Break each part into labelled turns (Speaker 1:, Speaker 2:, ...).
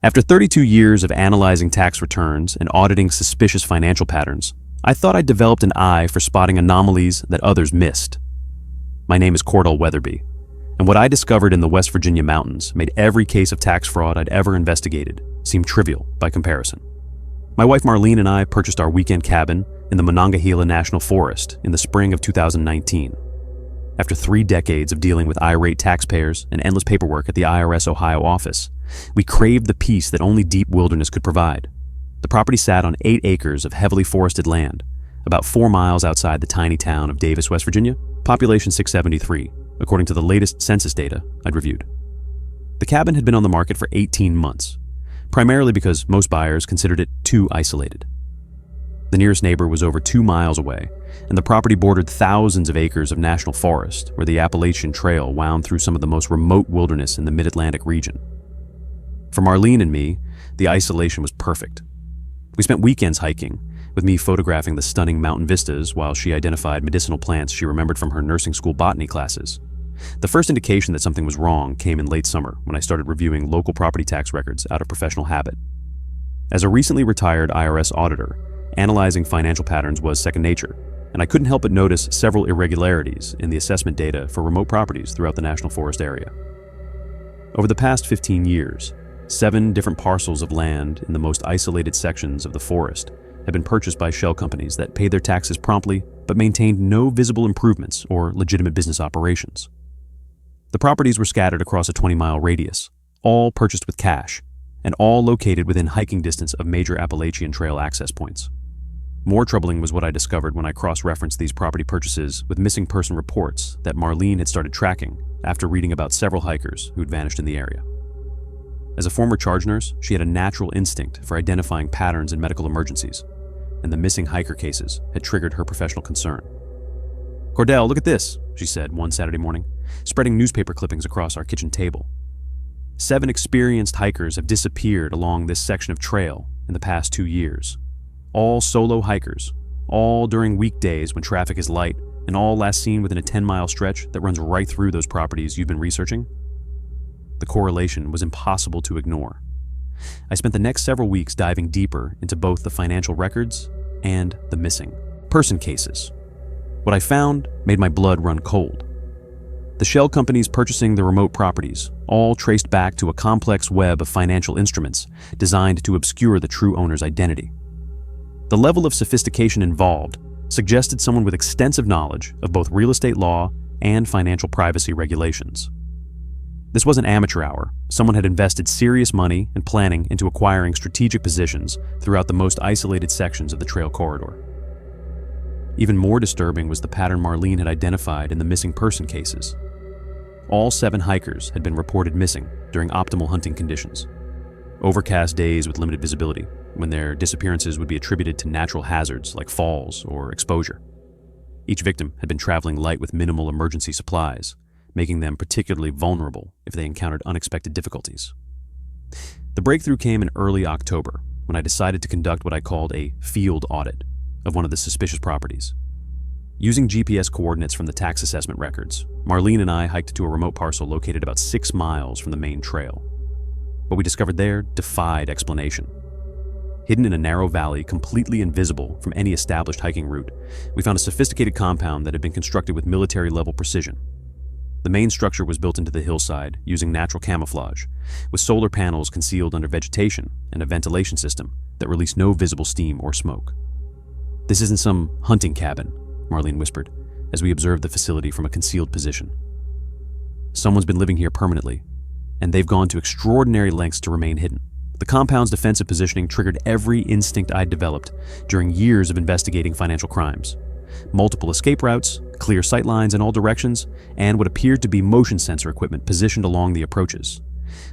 Speaker 1: After 32 years of analyzing tax returns and auditing suspicious financial patterns, I thought I'd developed an eye for spotting anomalies that others missed. My name is Cordell Weatherby, and what I discovered in the West Virginia mountains made every case of tax fraud I'd ever investigated seem trivial by comparison. My wife Marlene and I purchased our weekend cabin in the Monongahela National Forest in the spring of 2019. After 3 decades of dealing with irate taxpayers and endless paperwork at the IRS Ohio office, we craved the peace that only deep wilderness could provide. The property sat on 8 acres of heavily forested land, about 4 miles outside the tiny town of Davis, West Virginia, population 673, according to the latest census data I'd reviewed. The cabin had been on the market for 18 months, primarily because most buyers considered it too isolated. The nearest neighbor was over 2 miles away, and the property bordered thousands of acres of national forest where the Appalachian Trail wound through some of the most remote wilderness in the mid-Atlantic region. For Marlene and me, the isolation was perfect. We spent weekends hiking, with me photographing the stunning mountain vistas while she identified medicinal plants she remembered from her nursing school botany classes. The first indication that something was wrong came in late summer when I started reviewing local property tax records out of professional habit. As a recently retired IRS auditor, analyzing financial patterns was second nature, and I couldn't help but notice several irregularities in the assessment data for remote properties throughout the National Forest area. Over the past 15 years, 7 different parcels of land in the most isolated sections of the forest had been purchased by shell companies that paid their taxes promptly but maintained no visible improvements or legitimate business operations. The properties were scattered across a 20-mile radius, all purchased with cash, and all located within hiking distance of major Appalachian Trail access points. More troubling was what I discovered when I cross-referenced these property purchases with missing person reports that Marlene had started tracking after reading about several hikers who'd vanished in the area. As a former charge nurse, she had a natural instinct for identifying patterns in medical emergencies, and the missing hiker cases had triggered her professional concern. "Cordell, look at this," she said one Saturday morning, spreading newspaper clippings across our kitchen table. 7 experienced hikers have disappeared along this section of trail in the past 2 years. All solo hikers, all during weekdays when traffic is light, and all last seen within a 10-mile stretch that runs right through those properties you've been researching. The correlation was impossible to ignore. I spent the next several weeks diving deeper into both the financial records and the missing person cases. What I found made my blood run cold. The shell companies purchasing the remote properties all traced back to a complex web of financial instruments designed to obscure the true owner's identity. The level of sophistication involved suggested someone with extensive knowledge of both real estate law and financial privacy regulations. This wasn't amateur hour. Someone had invested serious money and planning into acquiring strategic positions throughout the most isolated sections of the trail corridor. Even more disturbing was the pattern Marlene had identified in the missing person cases. All 7 hikers had been reported missing during optimal hunting conditions. Overcast days with limited visibility, when their disappearances would be attributed to natural hazards like falls or exposure. Each victim had been traveling light with minimal emergency supplies, making them particularly vulnerable if they encountered unexpected difficulties. The breakthrough came in early October when I decided to conduct what I called a field audit of one of the suspicious properties. Using GPS coordinates from the tax assessment records, Marlene and I hiked to a remote parcel located about 6 miles from the main trail. What we discovered there defied explanation. Hidden in a narrow valley completely invisible from any established hiking route, we found a sophisticated compound that had been constructed with military-level precision. The main structure was built into the hillside using natural camouflage, with solar panels concealed under vegetation and a ventilation system that released no visible steam or smoke. "This isn't some hunting cabin," Marlene whispered, as we observed the facility from a concealed position. "Someone's been living here permanently, and they've gone to extraordinary lengths to remain hidden." The compound's defensive positioning triggered every instinct I'd developed during years of investigating financial crimes. Multiple escape routes, clear sight lines in all directions, and what appeared to be motion sensor equipment positioned along the approaches.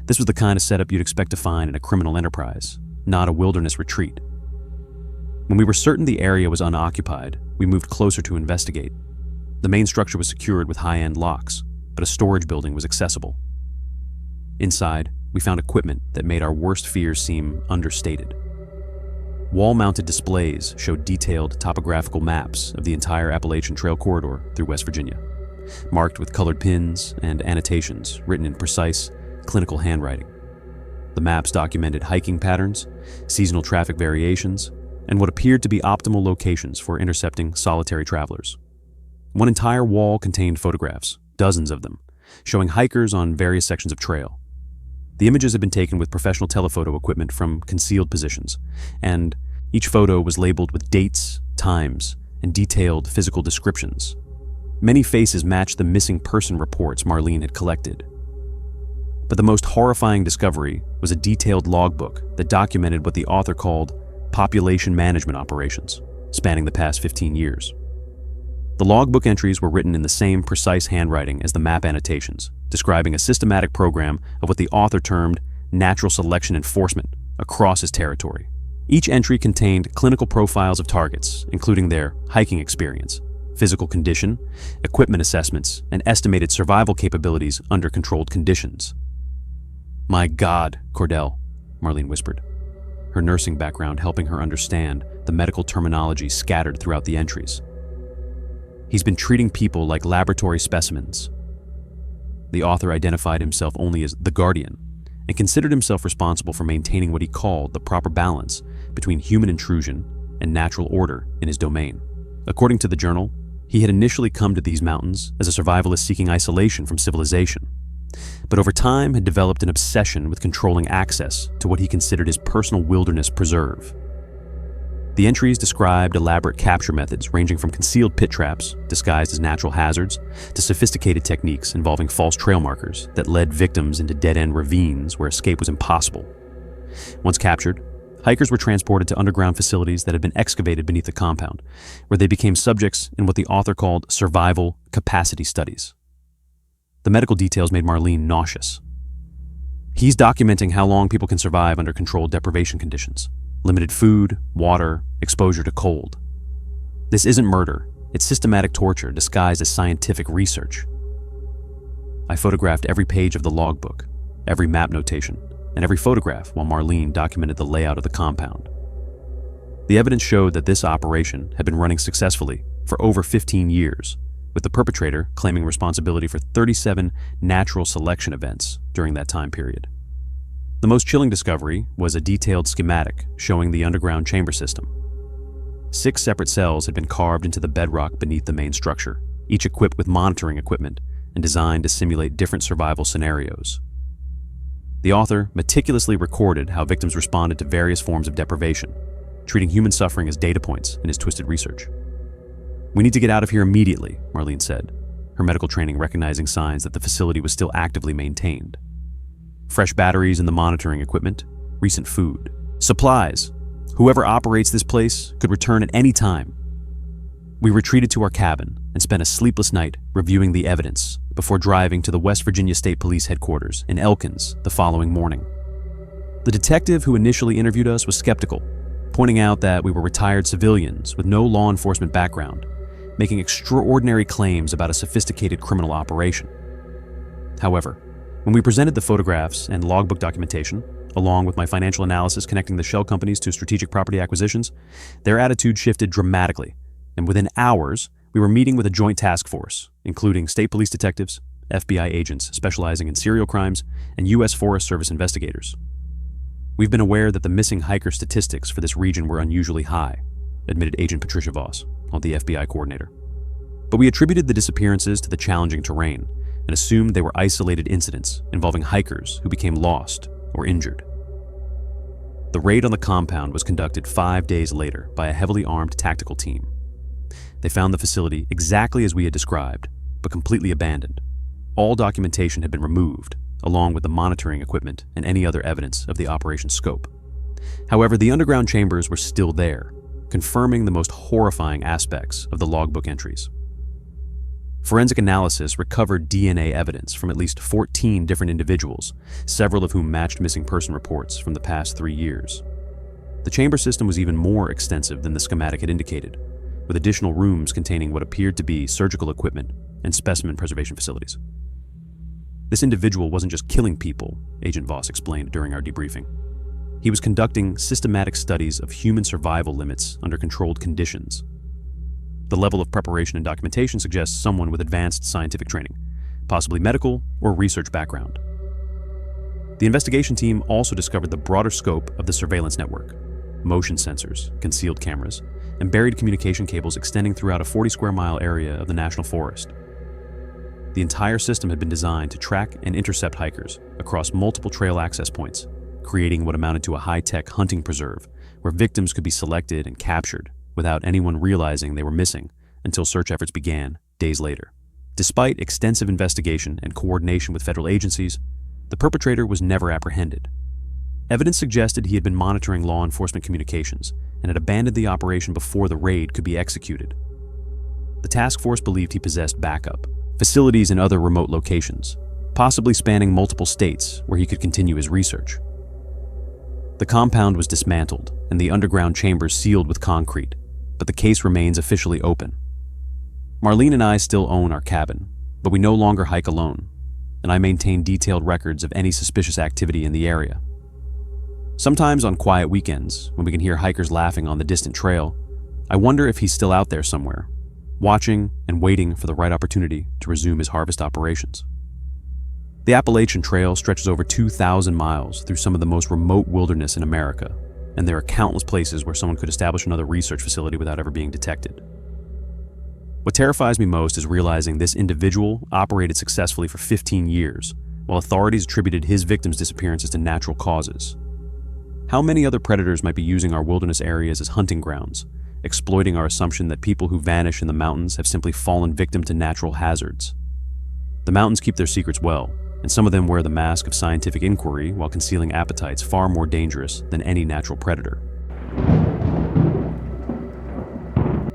Speaker 1: This was the kind of setup you'd expect to find in a criminal enterprise, not a wilderness retreat. When we were certain the area was unoccupied, we moved closer to investigate. The main structure was secured with high-end locks, but a storage building was accessible. Inside, we found equipment that made our worst fears seem understated. Wall-mounted displays showed detailed topographical maps of the entire Appalachian Trail corridor through West Virginia, marked with colored pins and annotations written in precise, clinical handwriting. The maps documented hiking patterns, seasonal traffic variations, and what appeared to be optimal locations for intercepting solitary travelers. One entire wall contained photographs, dozens of them, showing hikers on various sections of trail. The images had been taken with professional telephoto equipment from concealed positions, and each photo was labeled with dates, times, and detailed physical descriptions. Many faces matched the missing person reports Marlene had collected. But the most horrifying discovery was a detailed logbook that documented what the author called population management operations, spanning the past 15 years. The logbook entries were written in the same precise handwriting as the map annotations, describing a systematic program of what the author termed natural selection enforcement across his territory. Each entry contained clinical profiles of targets, including their hiking experience, physical condition, equipment assessments, and estimated survival capabilities under controlled conditions. "My God, Cordell," Marlene whispered, her nursing background helping her understand the medical terminology scattered throughout the entries. "He's been treating people like laboratory specimens." The author identified himself only as the Guardian and considered himself responsible for maintaining what he called the proper balance between human intrusion and natural order in his domain. According to the journal, he had initially come to these mountains as a survivalist seeking isolation from civilization, but over time had developed an obsession with controlling access to what he considered his personal wilderness preserve. The entries described elaborate capture methods ranging from concealed pit traps, disguised as natural hazards, to sophisticated techniques involving false trail markers that led victims into dead-end ravines where escape was impossible. Once captured, hikers were transported to underground facilities that had been excavated beneath the compound, where they became subjects in what the author called survival capacity studies. The medical details made Marlene nauseous. He's documenting how long people can survive under controlled deprivation conditions. Limited food, water, exposure to cold. This isn't murder, it's systematic torture disguised as scientific research. I photographed every page of the logbook, every map notation, and every photograph while Marlene documented the layout of the compound. The evidence showed that this operation had been running successfully for over 15 years, with the perpetrator claiming responsibility for 37 natural selection events during that time period. The most chilling discovery was a detailed schematic showing the underground chamber system. 6 separate cells had been carved into the bedrock beneath the main structure, each equipped with monitoring equipment and designed to simulate different survival scenarios. The author meticulously recorded how victims responded to various forms of deprivation, treating human suffering as data points in his twisted research. "We need to get out of here immediately," Marlene said, her medical training recognizing signs that the facility was still actively maintained. Fresh batteries in the monitoring equipment, recent food, supplies. Whoever operates this place could return at any time. We retreated to our cabin and spent a sleepless night reviewing the evidence before driving to the West Virginia State Police headquarters in Elkins the following morning. The detective who initially interviewed us was skeptical, pointing out that we were retired civilians with no law enforcement background, making extraordinary claims about a sophisticated criminal operation. However, when we presented the photographs and logbook documentation, along with my financial analysis connecting the shell companies to strategic property acquisitions, their attitude shifted dramatically, and within hours, we were meeting with a joint task force, including state police detectives, FBI agents specializing in serial crimes, and U.S. Forest Service investigators. "We've been aware that the missing hiker statistics for this region were unusually high," admitted Agent Patricia Voss, the FBI coordinator. "But we attributed the disappearances to the challenging terrain and assumed they were isolated incidents involving hikers who became lost or injured." The raid on the compound was conducted 5 days later by a heavily armed tactical team. They found the facility exactly as we had described, but completely abandoned. All documentation had been removed, along with the monitoring equipment and any other evidence of the operation's scope. However, the underground chambers were still there, confirming the most horrifying aspects of the logbook entries. Forensic analysis recovered DNA evidence from at least 14 different individuals, several of whom matched missing person reports from the past 3 years. The chamber system was even more extensive than the schematic had indicated, with additional rooms containing what appeared to be surgical equipment and specimen preservation facilities. This individual wasn't just killing people, Agent Voss explained during our debriefing. He was conducting systematic studies of human survival limits under controlled conditions. The level of preparation and documentation suggests someone with advanced scientific training, possibly medical or research background. The investigation team also discovered the broader scope of the surveillance network: motion sensors, concealed cameras, and buried communication cables extending throughout a 40-square-mile area of the national forest. The entire system had been designed to track and intercept hikers across multiple trail access points, creating what amounted to a high-tech hunting preserve where victims could be selected and captured without anyone realizing they were missing until search efforts began days later. Despite extensive investigation and coordination with federal agencies, the perpetrator was never apprehended. Evidence suggested he had been monitoring law enforcement communications and had abandoned the operation before the raid could be executed. The task force believed he possessed backup, facilities in other remote locations, possibly spanning multiple states where he could continue his research. The compound was dismantled and the underground chambers sealed with concrete, but the case remains officially open. Marlene and I still own our cabin, but we no longer hike alone, and I maintain detailed records of any suspicious activity in the area. Sometimes on quiet weekends, when we can hear hikers laughing on the distant trail, I wonder if he's still out there somewhere, watching and waiting for the right opportunity to resume his harvest operations. The Appalachian Trail stretches over 2,000 miles through some of the most remote wilderness in America, and there are countless places where someone could establish another research facility without ever being detected. What terrifies me most is realizing this individual operated successfully for 15 years, while authorities attributed his victims' disappearances to natural causes. How many other predators might be using our wilderness areas as hunting grounds, exploiting our assumption that people who vanish in the mountains have simply fallen victim to natural hazards? The mountains keep their secrets well, and some of them wear the mask of scientific inquiry while concealing appetites far more dangerous than any natural predator.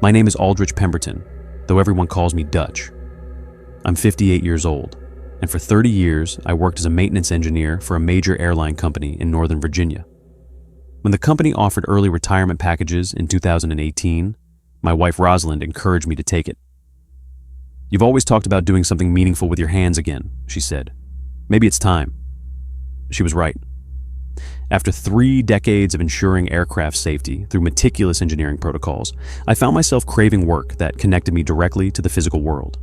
Speaker 1: My name is Aldrich Pemberton, though everyone calls me Dutch. I'm 58 years old, and for 30 years I worked as a maintenance engineer for a major airline company in Northern Virginia. When the company offered early retirement packages in 2018, my wife Rosalind encouraged me to take it. "You've always talked about doing something meaningful with your hands again," she said. "Maybe it's time." She was right. After 3 decades of ensuring aircraft safety through meticulous engineering protocols, I found myself craving work that connected me directly to the physical world.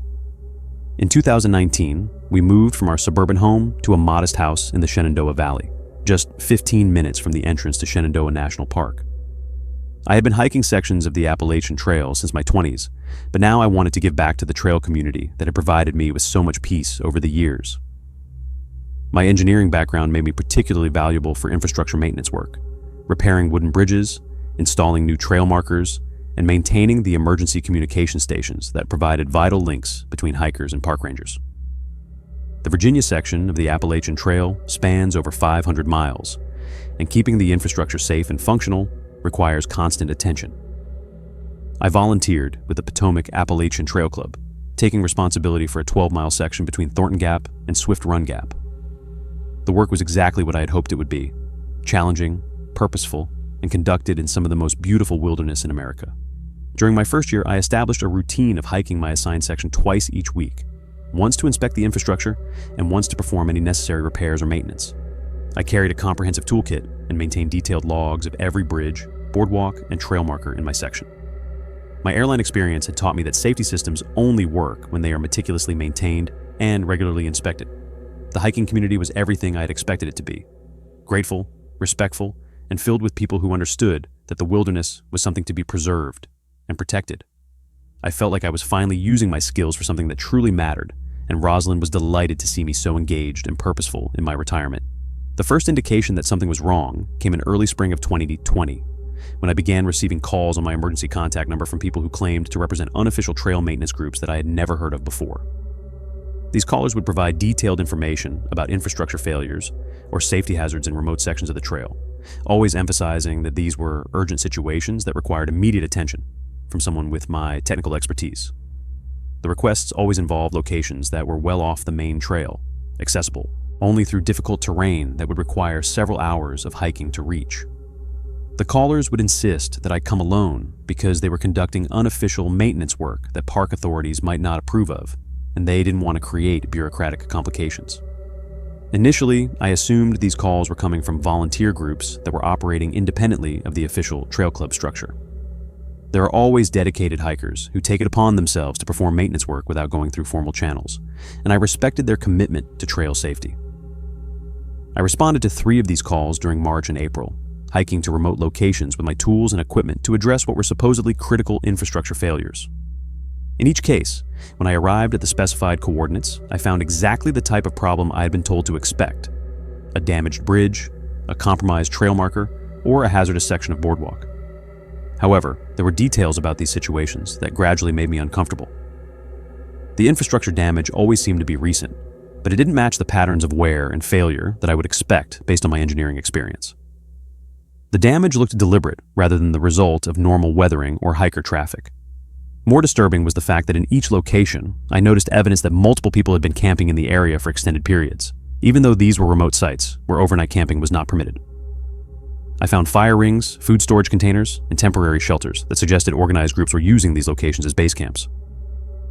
Speaker 1: In 2019, we moved from our suburban home to a modest house in the Shenandoah Valley, just 15 minutes from the entrance to Shenandoah National Park. I had been hiking sections of the Appalachian Trail since my 20s, but now I wanted to give back to the trail community that had provided me with so much peace over the years. My engineering background made me particularly valuable for infrastructure maintenance work, repairing wooden bridges, installing new trail markers, and maintaining the emergency communication stations that provided vital links between hikers and park rangers. The Virginia section of the Appalachian Trail spans over 500 miles, and keeping the infrastructure safe and functional requires constant attention. I volunteered with the Potomac Appalachian Trail Club, taking responsibility for a 12-mile section between Thornton Gap and Swift Run Gap. The work was exactly what I had hoped it would be: challenging, purposeful, and conducted in some of the most beautiful wilderness in America. During my first year, I established a routine of hiking my assigned section twice each week, once to inspect the infrastructure and once to perform any necessary repairs or maintenance. I carried a comprehensive toolkit and maintained detailed logs of every bridge, boardwalk, and trail marker in my section. My airline experience had taught me that safety systems only work when they are meticulously maintained and regularly inspected. The hiking community was everything I had expected it to be: grateful, respectful, and filled with people who understood that the wilderness was something to be preserved and protected. I felt like I was finally using my skills for something that truly mattered, and Rosalind was delighted to see me so engaged and purposeful in my retirement. The first indication that something was wrong came in early spring of 2020, when I began receiving calls on my emergency contact number from people who claimed to represent unofficial trail maintenance groups that I had never heard of before. These callers would provide detailed information about infrastructure failures or safety hazards in remote sections of the trail, always emphasizing that these were urgent situations that required immediate attention from someone with my technical expertise. The requests always involved locations that were well off the main trail, accessible only through difficult terrain that would require several hours of hiking to reach. The callers would insist that I come alone because they were conducting unofficial maintenance work that park authorities might not approve of, and they didn't want to create bureaucratic complications. Initially, I assumed these calls were coming from volunteer groups that were operating independently of the official trail club structure. There are always dedicated hikers who take it upon themselves to perform maintenance work without going through formal channels, and I respected their commitment to trail safety. I responded to 3 of these calls during March and April, hiking to remote locations with my tools and equipment to address what were supposedly critical infrastructure failures. In each case, when I arrived at the specified coordinates, I found exactly the type of problem I had been told to expect: a damaged bridge, a compromised trail marker, or a hazardous section of boardwalk. However, there were details about these situations that gradually made me uncomfortable. The infrastructure damage always seemed to be recent, but it didn't match the patterns of wear and failure that I would expect based on my engineering experience. The damage looked deliberate rather than the result of normal weathering or hiker traffic. More disturbing was the fact that in each location, I noticed evidence that multiple people had been camping in the area for extended periods, even though these were remote sites where overnight camping was not permitted. I found fire rings, food storage containers, and temporary shelters that suggested organized groups were using these locations as base camps.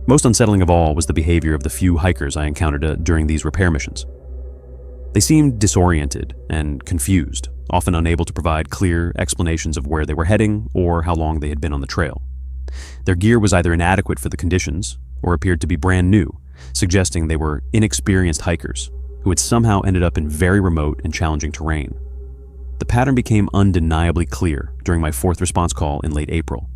Speaker 1: Most unsettling of all was the behavior of the few hikers I encountered during these repair missions. They seemed disoriented and confused, often unable to provide clear explanations of where they were heading or how long they had been on the trail. Their gear was either inadequate for the conditions or appeared to be brand new, suggesting they were inexperienced hikers who had somehow ended up in very remote and challenging terrain. The pattern became undeniably clear during my 4th response call in late April.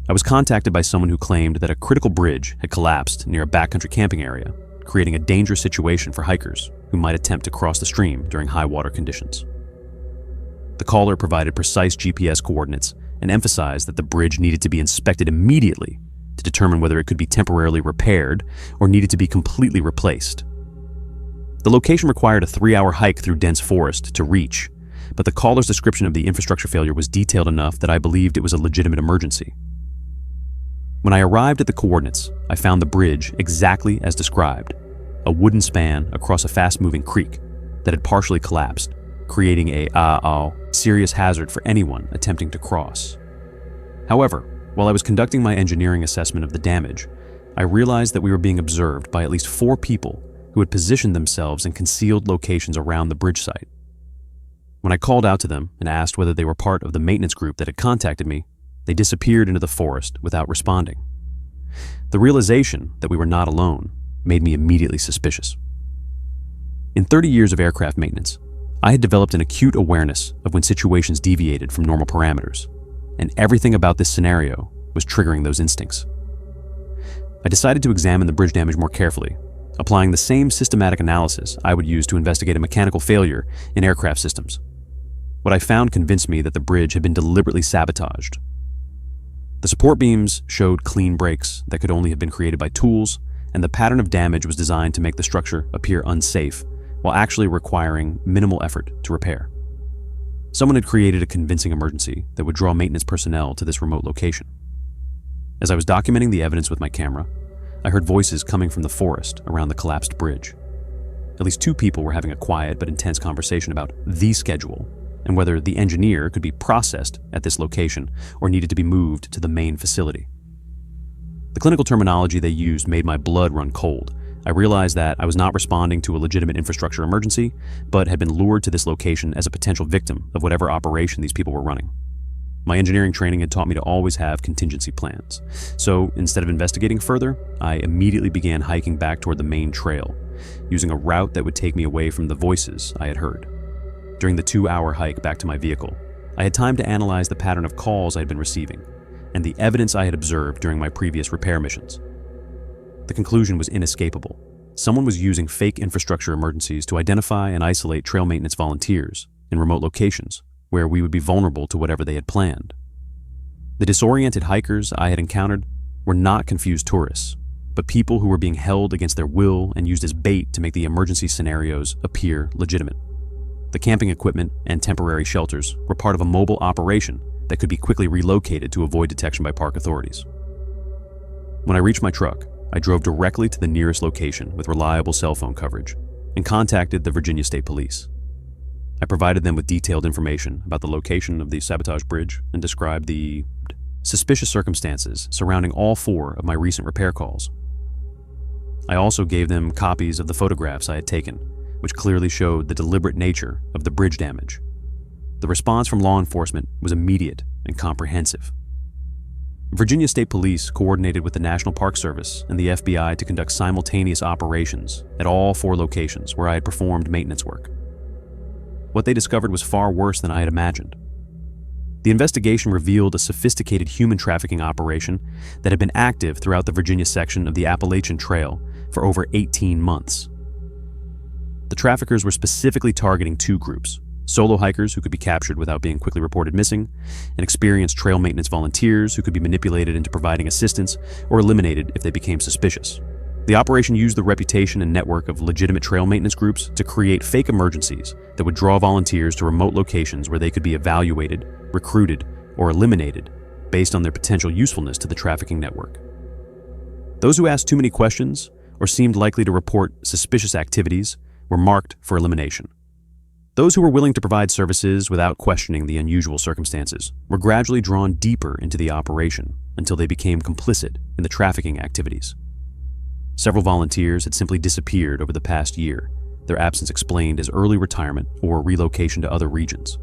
Speaker 1: I was contacted by someone who claimed that a critical bridge had collapsed near a backcountry camping area, creating a dangerous situation for hikers who might attempt to cross the stream during high water conditions. The caller provided precise GPS coordinates and emphasized that the bridge needed to be inspected immediately to determine whether it could be temporarily repaired or needed to be completely replaced. The location required a 3-hour hike through dense forest to reach, but the caller's description of the infrastructure failure was detailed enough that I believed it was a legitimate emergency. When I arrived at the coordinates, I found the bridge exactly as described: a wooden span across a fast-moving creek that had partially collapsed, creating a serious hazard for anyone attempting to cross. However, while I was conducting my engineering assessment of the damage, I realized that we were being observed by at least 4 people who had positioned themselves in concealed locations around the bridge site. When I called out to them and asked whether they were part of the maintenance group that had contacted me, they disappeared into the forest without responding. The realization that we were not alone made me immediately suspicious. In 30 years of aircraft maintenance, I had developed an acute awareness of when situations deviated from normal parameters, and everything about this scenario was triggering those instincts. I decided to examine the bridge damage more carefully, applying the same systematic analysis I would use to investigate a mechanical failure in aircraft systems. What I found convinced me that the bridge had been deliberately sabotaged. The support beams showed clean breaks that could only have been created by tools, and the pattern of damage was designed to make the structure appear unsafe, while actually requiring minimal effort to repair. Someone had created a convincing emergency that would draw maintenance personnel to this remote location. As I was documenting the evidence with my camera, I heard voices coming from the forest around the collapsed bridge. At least 2 people were having a quiet but intense conversation about the schedule and whether the engineer could be processed at this location or needed to be moved to the main facility. The clinical terminology they used made my blood run cold. I realized that I was not responding to a legitimate infrastructure emergency, but had been lured to this location as a potential victim of whatever operation these people were running. My engineering training had taught me to always have contingency plans. So instead of investigating further, I immediately began hiking back toward the main trail, using a route that would take me away from the voices I had heard. During the 2-hour hike back to my vehicle, I had time to analyze the pattern of calls I had been receiving and the evidence I had observed during my previous repair missions. The conclusion was inescapable. Someone was using fake infrastructure emergencies to identify and isolate trail maintenance volunteers in remote locations where we would be vulnerable to whatever they had planned. The disoriented hikers I had encountered were not confused tourists, but people who were being held against their will and used as bait to make the emergency scenarios appear legitimate. The camping equipment and temporary shelters were part of a mobile operation that could be quickly relocated to avoid detection by park authorities. When I reached my truck, I drove directly to the nearest location with reliable cell phone coverage and contacted the Virginia State Police. I provided them with detailed information about the location of the sabotage bridge and described the suspicious circumstances surrounding all 4 of my recent repair calls. I also gave them copies of the photographs I had taken, which clearly showed the deliberate nature of the bridge damage. The response from law enforcement was immediate and comprehensive. Virginia State Police coordinated with the National Park Service and the FBI to conduct simultaneous operations at all 4 locations where I had performed maintenance work. what they discovered was far worse than I had imagined. The investigation revealed a sophisticated human trafficking operation that had been active throughout the Virginia section of the Appalachian Trail for over 18 months. The traffickers were specifically targeting two groups: solo hikers who could be captured without being quickly reported missing, and experienced trail maintenance volunteers who could be manipulated into providing assistance or eliminated if they became suspicious. The operation used the reputation and network of legitimate trail maintenance groups to create fake emergencies that would draw volunteers to remote locations where they could be evaluated, recruited, or eliminated based on their potential usefulness to the trafficking network. Those who asked too many questions or seemed likely to report suspicious activities were marked for elimination. Those who were willing to provide services without questioning the unusual circumstances were gradually drawn deeper into the operation until they became complicit in the trafficking activities. Several volunteers had simply disappeared over the past year, their absence explained as early retirement or relocation to other regions.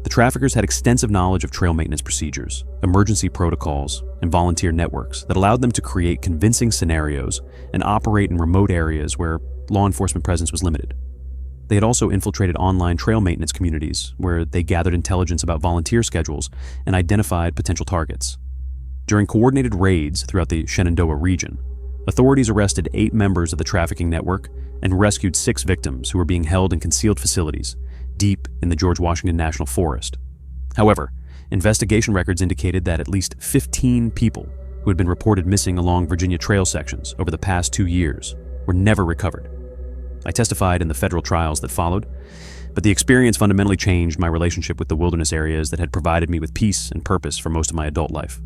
Speaker 1: The traffickers had extensive knowledge of trail maintenance procedures, emergency protocols, and volunteer networks that allowed them to create convincing scenarios and operate in remote areas where law enforcement presence was limited. They had also infiltrated online trail maintenance communities where they gathered intelligence about volunteer schedules and identified potential targets. During coordinated raids throughout the Shenandoah region, authorities arrested 8 members of the trafficking network and rescued 6 victims who were being held in concealed facilities deep in the George Washington National Forest. However, investigation records indicated that at least 15 people who had been reported missing along Virginia trail sections over the past 2 years were never recovered. I testified in the federal trials that followed, but the experience fundamentally changed my relationship with the wilderness areas that had provided me with peace and purpose for most of my adult life.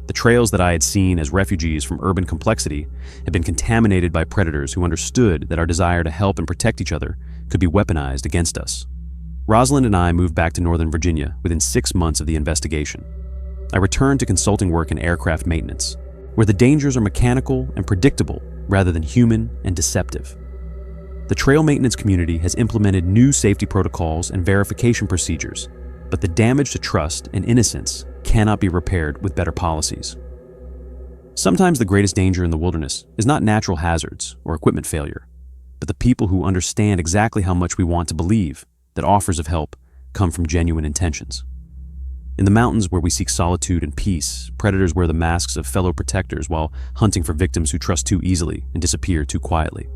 Speaker 1: The trails that I had seen as refugees from urban complexity had been contaminated by predators who understood that our desire to help and protect each other could be weaponized against us. Rosalind and I moved back to Northern Virginia within 6 months of the investigation. I returned to consulting work in aircraft maintenance, where the dangers are mechanical and predictable rather than human and deceptive. The trail maintenance community has implemented new safety protocols and verification procedures, but the damage to trust and innocence cannot be repaired with better policies. Sometimes the greatest danger in the wilderness is not natural hazards or equipment failure, but the people who understand exactly how much we want to believe that offers of help come from genuine intentions. In the mountains where we seek solitude and peace, predators wear the masks of fellow protectors while hunting for victims who trust too easily and disappear too quietly.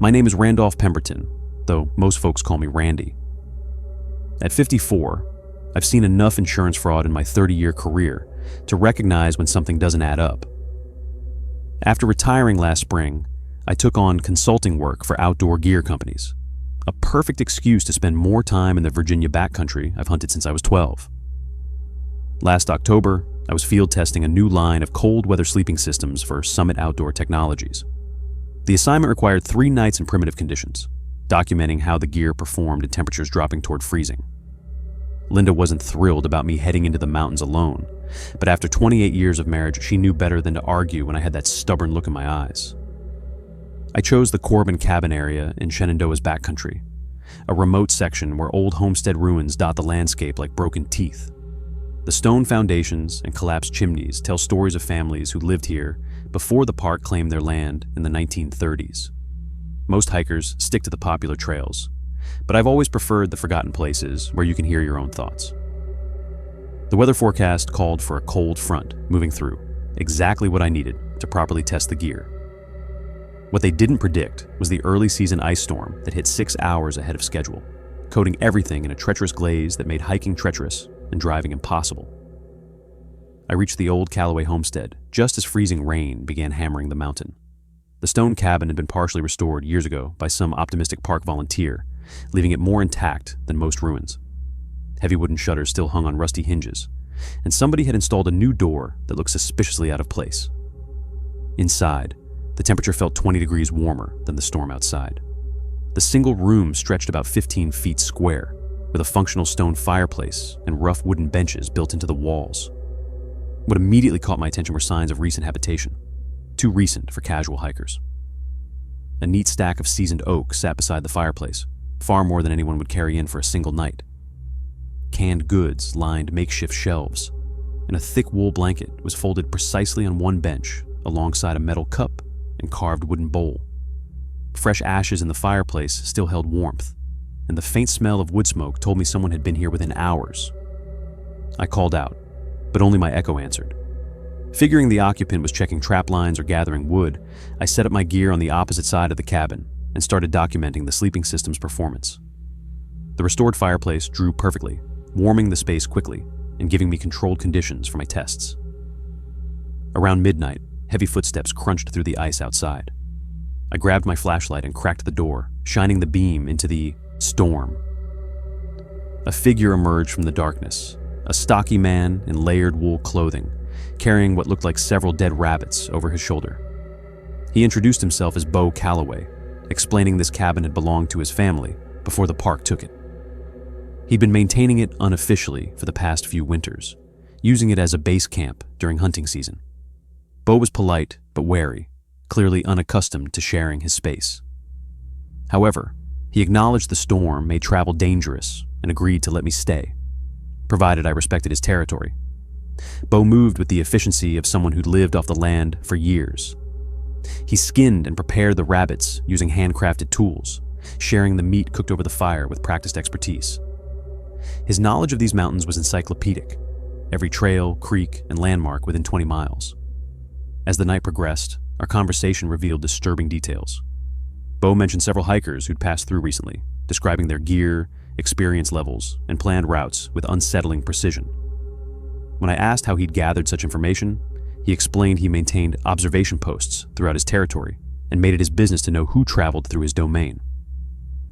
Speaker 1: My name is Randolph Pemberton, though most folks call me Randy. At 54, I've seen enough insurance fraud in my 30-year career to recognize when something doesn't add up. After retiring last spring, I took on consulting work for outdoor gear companies, a perfect excuse to spend more time in the Virginia backcountry I've hunted since I was 12. Last October, I was field testing a new line of cold weather sleeping systems for Summit Outdoor Technologies. The assignment required 3 nights in primitive conditions, documenting how the gear performed in temperatures dropping toward freezing. Linda wasn't thrilled about me heading into the mountains alone, but after 28 years of marriage, she knew better than to argue when I had that stubborn look in my eyes. I chose the Corbin Cabin area in Shenandoah's backcountry, a remote section where old homestead ruins dot the landscape like broken teeth. The stone foundations and collapsed chimneys tell stories of families who lived here before the park claimed their land in the 1930s. Most hikers stick to the popular trails, but I've always preferred the forgotten places where you can hear your own thoughts. The weather forecast called for a cold front moving through, exactly what I needed to properly test the gear. What they didn't predict was the early season ice storm that hit 6 hours ahead of schedule, coating everything in a treacherous glaze that made hiking treacherous and driving impossible. I reached the old Callaway homestead just as freezing rain began hammering the mountain. The stone cabin had been partially restored years ago by some optimistic park volunteer, leaving it more intact than most ruins. Heavy wooden shutters still hung on rusty hinges, and somebody had installed a new door that looked suspiciously out of place. Inside, the temperature felt 20 degrees warmer than the storm outside. The single room stretched about 15 feet square, with a functional stone fireplace and rough wooden benches built into the walls. What immediately caught my attention were signs of recent habitation, too recent for casual hikers. A neat stack of seasoned oak sat beside the fireplace, far more than anyone would carry in for a single night. Canned goods lined makeshift shelves, and a thick wool blanket was folded precisely on one bench alongside a metal cup and carved wooden bowl. Fresh ashes in the fireplace still held warmth, and the faint smell of wood smoke told me someone had been here within hours. I called out, but only my echo answered. Figuring the occupant was checking trap lines or gathering wood, I set up my gear on the opposite side of the cabin and started documenting the sleeping system's performance. The restored fireplace drew perfectly, warming the space quickly and giving me controlled conditions for my tests. Around midnight, heavy footsteps crunched through the ice outside. I grabbed my flashlight and cracked the door, shining the beam into the storm. A figure emerged from the darkness, a stocky man in layered wool clothing, carrying what looked like several dead rabbits over his shoulder. He introduced himself as Bo Calloway, explaining this cabin had belonged to his family before the park took it. He'd been maintaining it unofficially for the past few winters, using it as a base camp during hunting season. Bo was polite but wary, clearly unaccustomed to sharing his space. However, he acknowledged the storm made travel dangerous and agreed to let me stay, provided I respected his territory. Bo moved with the efficiency of someone who'd lived off the land for years. He skinned and prepared the rabbits using handcrafted tools, sharing the meat cooked over the fire with practiced expertise. His knowledge of these mountains was encyclopedic, every trail, creek, and landmark within 20 miles. As the night progressed, our conversation revealed disturbing details. Bo mentioned several hikers who'd passed through recently, describing their gear, experience levels, and planned routes with unsettling precision. When I asked how he'd gathered such information, he explained he maintained observation posts throughout his territory and made it his business to know who traveled through his domain.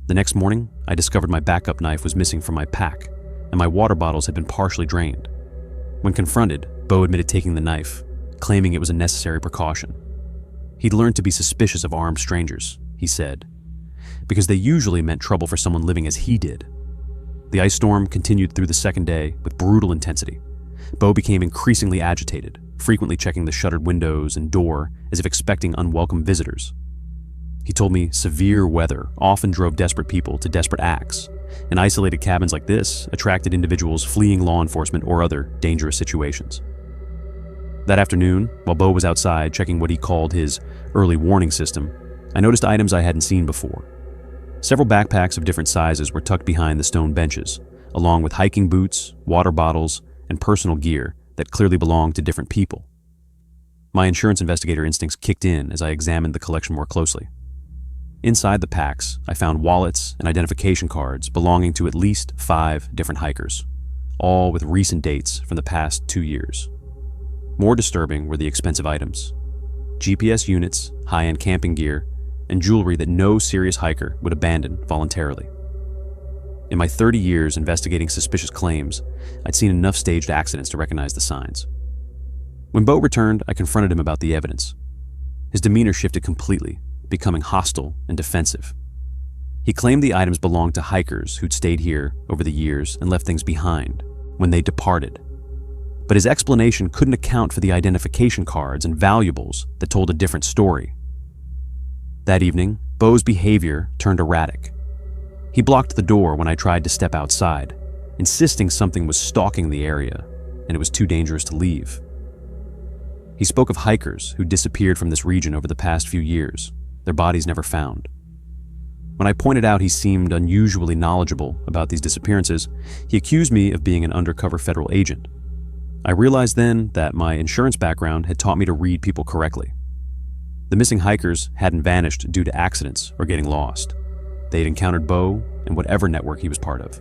Speaker 1: The next morning, I discovered my backup knife was missing from my pack, and my water bottles had been partially drained. When confronted, Bo admitted taking the knife, claiming it was a necessary precaution. He'd learned to be suspicious of armed strangers, he said, because they usually meant trouble for someone living as he did. The ice storm continued through the second day with brutal intensity. Bo became increasingly agitated, frequently checking the shuttered windows and door as if expecting unwelcome visitors. He told me severe weather often drove desperate people to desperate acts, and isolated cabins like this attracted individuals fleeing law enforcement or other dangerous situations. That afternoon, while Bo was outside checking what he called his early warning system, I noticed items I hadn't seen before. Several backpacks of different sizes were tucked behind the stone benches, along with hiking boots, water bottles, and personal gear that clearly belonged to different people. My insurance investigator instincts kicked in as I examined the collection more closely. Inside the packs, I found wallets and identification cards belonging to at least 5 different hikers, all with recent dates from the past 2 years. More disturbing were the expensive items: GPS units, high-end camping gear, and jewelry that no serious hiker would abandon voluntarily. In my 30 years investigating suspicious claims, I'd seen enough staged accidents to recognize the signs. When Bo returned, I confronted him about the evidence. His demeanor shifted completely, becoming hostile and defensive. He claimed the items belonged to hikers who'd stayed here over the years and left things behind when they departed. But his explanation couldn't account for the identification cards and valuables that told a different story. That evening, Bo's behavior turned erratic. He blocked the door when I tried to step outside, insisting something was stalking the area and it was too dangerous to leave. He spoke of hikers who disappeared from this region over the past few years, their bodies never found. When I pointed out he seemed unusually knowledgeable about these disappearances, he accused me of being an undercover federal agent. I realized then that my insurance background had taught me to read people correctly. The missing hikers hadn't vanished due to accidents or getting lost. They had encountered Bo and whatever network he was part of.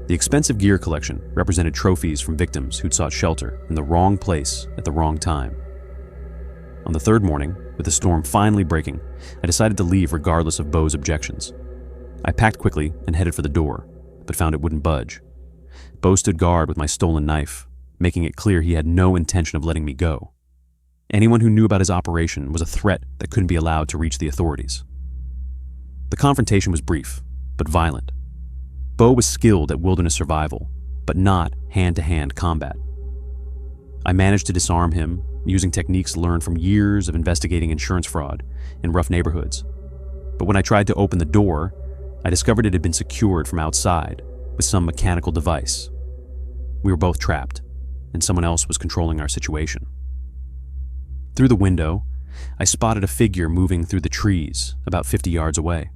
Speaker 1: The expensive gear collection represented trophies from victims who'd sought shelter in the wrong place at the wrong time. On the third morning, with the storm finally breaking, I decided to leave regardless of Bo's objections. I packed quickly and headed for the door, but found it wouldn't budge. Bo stood guard with my stolen knife, making it clear he had no intention of letting me go. Anyone who knew about his operation was a threat that couldn't be allowed to reach the authorities. The confrontation was brief, but violent. Bo was skilled at wilderness survival, but not hand-to-hand combat. I managed to disarm him using techniques learned from years of investigating insurance fraud in rough neighborhoods. But when I tried to open the door, I discovered it had been secured from outside with some mechanical device. We were both trapped, and someone else was controlling our situation. Through the window, I spotted a figure moving through the trees about 50 yards away.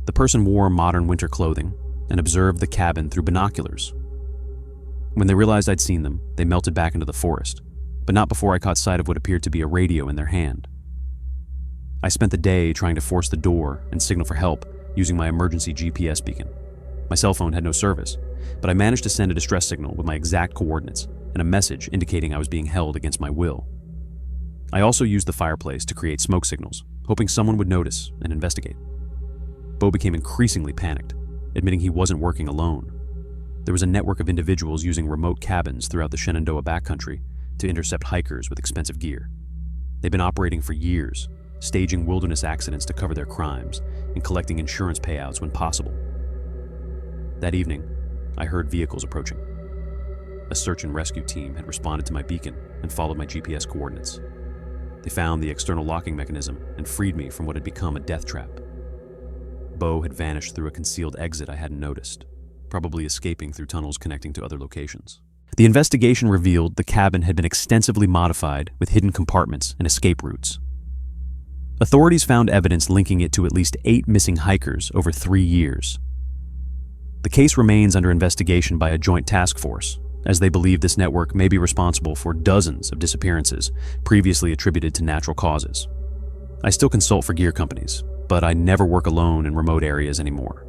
Speaker 1: The person wore modern winter clothing and observed the cabin through binoculars. When they realized I'd seen them, they melted back into the forest, but not before I caught sight of what appeared to be a radio in their hand. I spent the day trying to force the door and signal for help using my emergency GPS beacon. My cell phone had no service, but I managed to send a distress signal with my exact coordinates and a message indicating I was being held against my will. I also used the fireplace to create smoke signals, hoping someone would notice and investigate. Bo became increasingly panicked, admitting he wasn't working alone. There was a network of individuals using remote cabins throughout the Shenandoah backcountry to intercept hikers with expensive gear. They've been operating for years, staging wilderness accidents to cover their crimes and collecting insurance payouts when possible. That evening, I heard vehicles approaching. A search and rescue team had responded to my beacon and followed my GPS coordinates. They found the external locking mechanism and freed me from what had become a death trap. Bo had vanished through a concealed exit I hadn't noticed, probably escaping through tunnels connecting to other locations. The investigation revealed the cabin had been extensively modified with hidden compartments and escape routes. Authorities found evidence linking it to at least 8 missing hikers over 3 years. The case remains under investigation by a joint task force, as they believe this network may be responsible for dozens of disappearances previously attributed to natural causes. I still consult for gear companies, but I never work alone in remote areas anymore.